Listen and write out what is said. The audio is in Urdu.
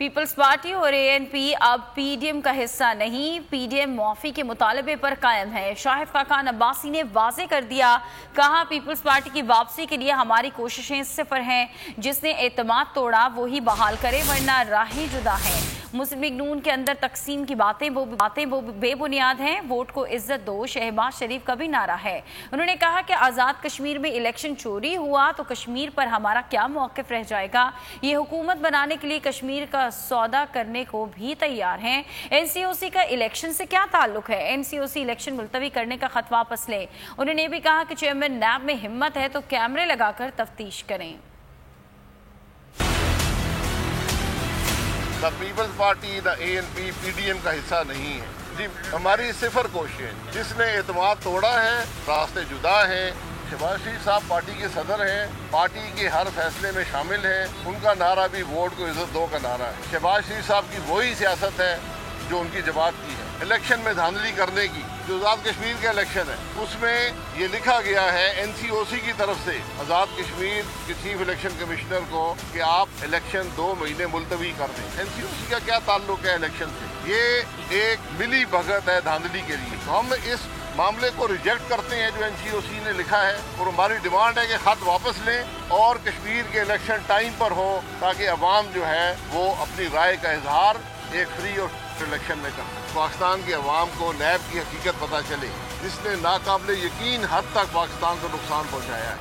پیپلز پارٹی اور ANP اب PDM کا حصہ نہیں، PDM معافی کے مطالبے پر قائم ہے۔ شاہد خاقان عباسی نے واضح کر دیا، کہا پیپلز پارٹی کی واپسی کے لیے ہماری کوششیں صفر ہیں، جس نے اعتماد توڑا وہی بحال کرے ورنہ راہیں جدا ہیں۔ مسلم لیگ نون کے اندر تقسیم کی باتیں وہ بے بنیاد ہیں، ووٹ کو عزت دو شہباز شریف کا بھی نعرہ ہے۔ انہوں نے کہا کہ آزاد کشمیر میں الیکشن چوری ہوا تو کشمیر پر ہمارا کیا موقف رہ جائے گا، یہ حکومت بنانے کے لیے کشمیر کا سودا کرنے کو بھی تیار ہیں۔ NCOC کا الیکشن سے کیا تعلق ہے؟ NCOC الیکشن ملتوی کرنے کا خط واپس لے۔ انہوں نے بھی کہا کہ چیئرمین نیب میں ہمت ہے تو کیمرے لگا کر تفتیش کریں۔ نہ پیپلز پارٹی نہ ANP PDM کا حصہ نہیں ہے جی۔ ہماری صفر کوشش، جس نے اعتماد توڑا ہے راستے جدا ہیں۔ شہباز شریف صاحب پارٹی کے صدر ہیں، پارٹی کے ہر فیصلے میں شامل ہیں، ان کا نعرہ بھی ووٹ کو عزت دو کا نعرہ ہے۔ شہباز شریف صاحب کی وہی سیاست ہے جو ان کی جماعت کی ہے، الیکشن میں دھاندلی کرنے کی۔ جو آزاد کشمیر کا الیکشن ہے اس میں یہ لکھا گیا ہے NCOC کی طرف سے آزاد کشمیر کے چیف الیکشن کمشنر کو کہ آپ الیکشن 2 مہینے ملتوی کر دیں۔ NCOC کا کیا تعلق ہے الیکشن سے؟ یہ ایک ملی بھگت ہے دھاندلی کے لیے۔ تو ہم اس معاملے کو ریجیکٹ کرتے ہیں جو NCOC نے لکھا ہے، اور ہماری ڈیمانڈ ہے کہ خط واپس لیں اور کشمیر کے الیکشن ٹائم پر ہو تاکہ عوام جو ہے وہ اپنی رائے کا اظہار ایک فری اور الیکشن میں کر سکے۔ پاکستان کے عوام کو نیب کی حقیقت پتہ چلے، جس نے ناقابل یقین حد تک پاکستان کو نقصان پہنچایا ہے۔